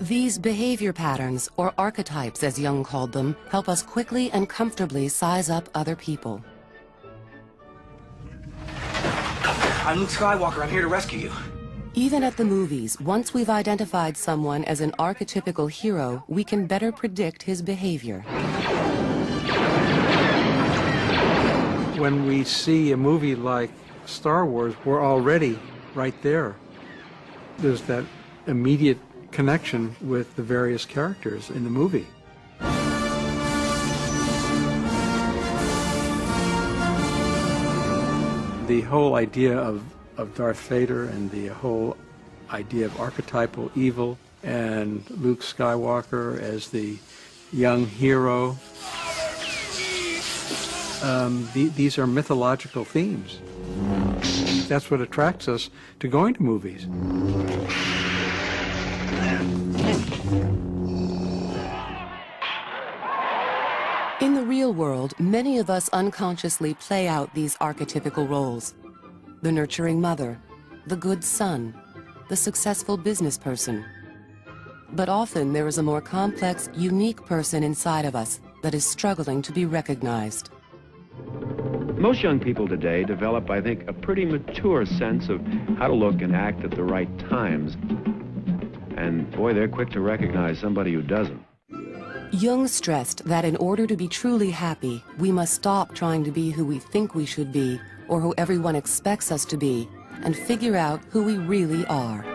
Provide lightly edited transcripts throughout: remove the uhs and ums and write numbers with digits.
These behavior patterns, or archetypes as Jung called them, help us quickly and comfortably size up other people. I'm Luke Skywalker. I'm here to rescue you. Even at the movies, once we've identified someone as an archetypical hero, we can better predict his behavior. When we see a movie like Star Wars, we're already right there. There's that immediate connection with the various characters in the movie. The whole idea of Darth Vader and the whole idea of archetypal evil and Luke Skywalker as the young hero, these are mythological themes. That's what attracts us to going to movies. In the real world, many of us unconsciously play out these archetypical roles. The nurturing mother, the good son, the successful business person. But often there is a more complex, unique person inside of us that is struggling to be recognized. Most young people today develop, I think, a pretty mature sense of how to look and act at the right times. And boy, they're quick to recognize somebody who doesn't. Jung stressed that in order to be truly happy, we must stop trying to be who we think we should be or who everyone expects us to be, and figure out who we really are.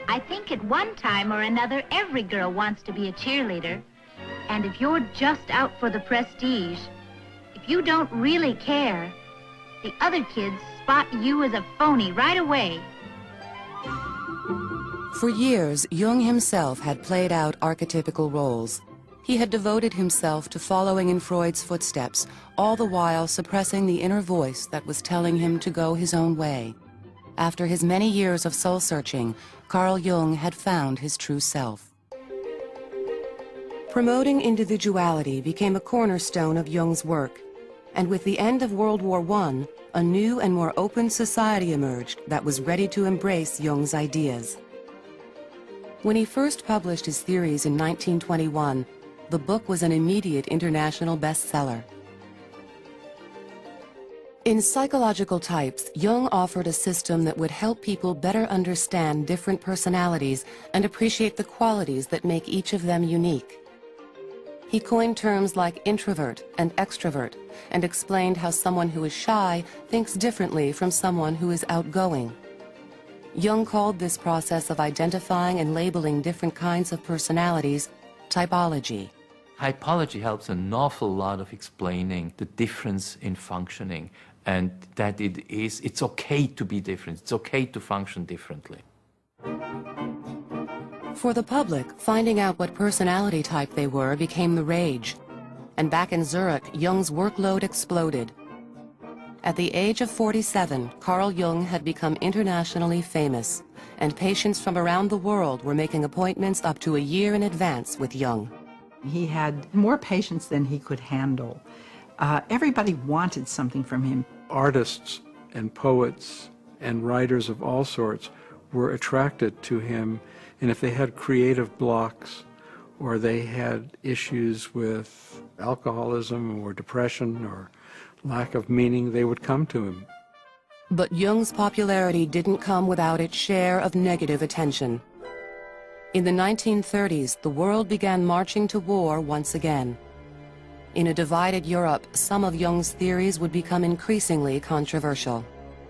I think at one time or another, every girl wants to be a cheerleader. And if you're just out for the prestige, if you don't really care, the other kids spot you as a phony right away. For years, Jung himself had played out archetypical roles. He had devoted himself to following in Freud's footsteps, all the while suppressing the inner voice that was telling him to go his own way. After his many years of soul-searching, Carl Jung had found his true self. Promoting individuality became a cornerstone of Jung's work, and with the end of World War I, a new and more open society emerged that was ready to embrace Jung's ideas. When he first published his theories in 1921, the book was an immediate international bestseller. In Psychological Types, Jung offered a system that would help people better understand different personalities and appreciate the qualities that make each of them unique. He coined terms like introvert and extrovert and explained how someone who is shy thinks differently from someone who is outgoing. Jung called this process of identifying and labeling different kinds of personalities typology. Typology helps an awful lot of explaining the difference in functioning, and that it's okay to be different, it's okay to function differently. For the public, finding out what personality type they were became the rage. And back in Zurich, Jung's workload exploded. At the age of 47, Carl Jung had become internationally famous, and patients from around the world were making appointments up to a year in advance with Jung. He had more patients than he could handle. Everybody wanted something from him. Artists and poets and writers of all sorts were attracted to him, and if they had creative blocks or they had issues with alcoholism or depression or lack of meaning, they would come to him. But Jung's popularity didn't come without its share of negative attention. In the 1930s, the world began marching to war once again. In a divided Europe, some of Jung's theories would become increasingly controversial.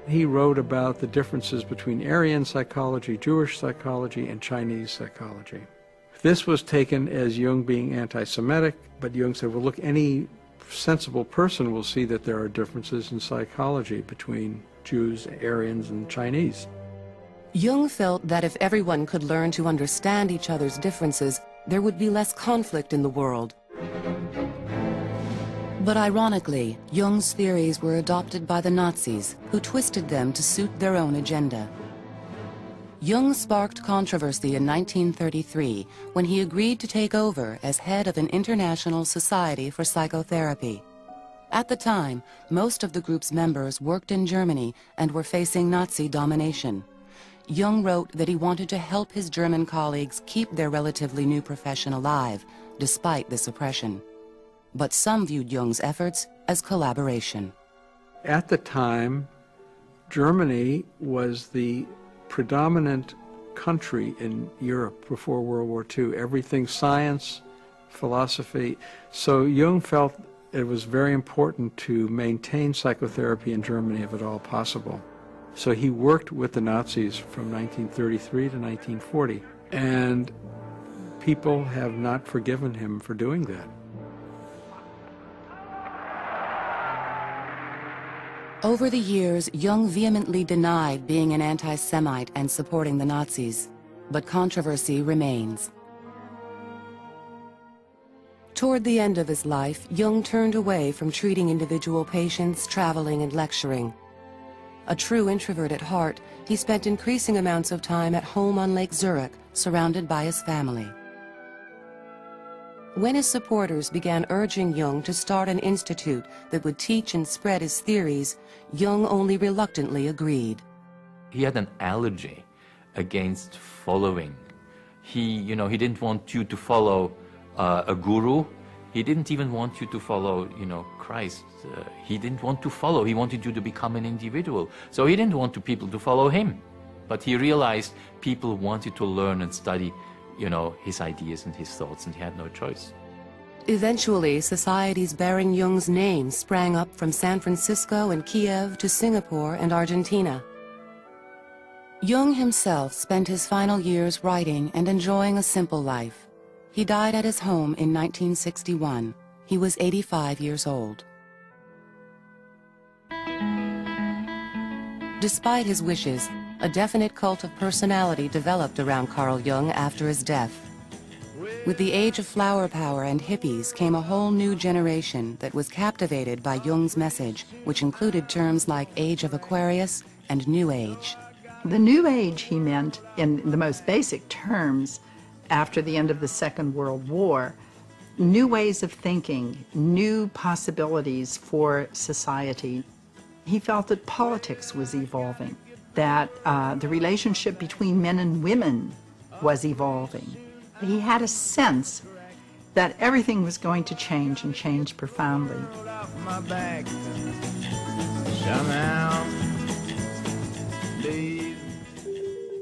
He wrote about the differences between Aryan psychology, Jewish psychology, and Chinese psychology. This was taken as Jung being anti-Semitic, but Jung said, well, look, any sensible person will see that there are differences in psychology between Jews, Aryans, and Chinese. Jung felt that if everyone could learn to understand each other's differences, there would be less conflict in the world. But ironically, Jung's theories were adopted by the Nazis, who twisted them to suit their own agenda. Jung sparked controversy in 1933 when he agreed to take over as head of an international society for psychotherapy. At the time, most of the group's members worked in Germany and were facing Nazi domination. Jung wrote that he wanted to help his German colleagues keep their relatively new profession alive, despite this oppression. But some viewed Jung's efforts as collaboration. At the time, Germany was the predominant country in Europe before World War II. Everything science, philosophy. So Jung felt it was very important to maintain psychotherapy in Germany if at all possible. So he worked with the Nazis from 1933 to 1940, and people have not forgiven him for doing that. Over the years, Jung vehemently denied being an anti-Semite and supporting the Nazis, but controversy remains. Toward the end of his life, Jung turned away from treating individual patients, traveling, and lecturing. A true introvert at heart, he spent increasing amounts of time at home on Lake Zurich, surrounded by his family. When his supporters began urging Jung to start an institute that would teach and spread his theories, Jung only reluctantly agreed. He had an allergy against following. He didn't want you to follow a guru. He didn't even want you to follow, Christ. He didn't want to follow. He wanted you to become an individual. So he didn't want people to follow him. But he realized people wanted to learn and study, his ideas and his thoughts, and he had no choice. Eventually, societies bearing Jung's name sprang up from San Francisco and Kiev to Singapore and Argentina. Jung himself spent his final years writing and enjoying a simple life. He died at his home in 1961. He was 85 years old. Despite his wishes, a definite cult of personality developed around Carl Jung after his death. With the age of flower power and hippies came a whole new generation that was captivated by Jung's message, which included terms like Age of Aquarius and New Age. The New Age, he meant, in the most basic terms, after the end of the Second World War, new ways of thinking, new possibilities for society. He felt that politics was evolving, that the relationship between men and women was evolving. He had a sense that everything was going to change and change profoundly.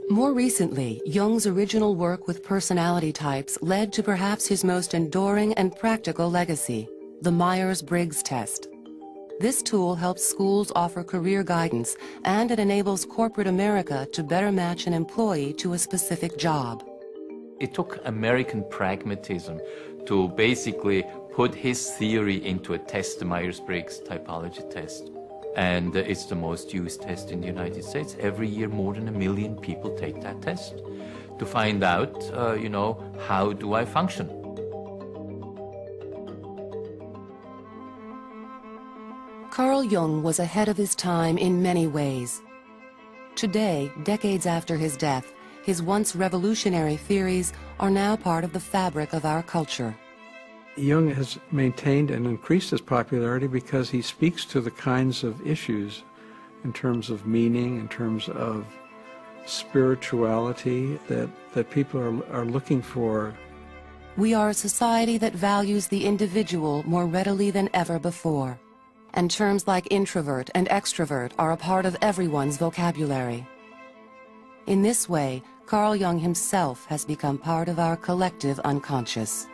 More recently, Jung's original work with personality types led to perhaps his most enduring and practical legacy, the Myers-Briggs test. This tool helps schools offer career guidance, and it enables corporate America to better match an employee to a specific job. It took American pragmatism to basically put his theory into a test, the Myers-Briggs typology test. And it's the most used test in the United States. Every year, more than 1 million people take that test to find out, how do I function? Carl Jung was ahead of his time in many ways. Today, decades after his death, his once revolutionary theories are now part of the fabric of our culture. Jung has maintained and increased his popularity because he speaks to the kinds of issues in terms of meaning, in terms of spirituality that people are looking for. We are a society that values the individual more readily than ever before. And terms like introvert and extrovert are a part of everyone's vocabulary. In this way, Carl Jung himself has become part of our collective unconscious.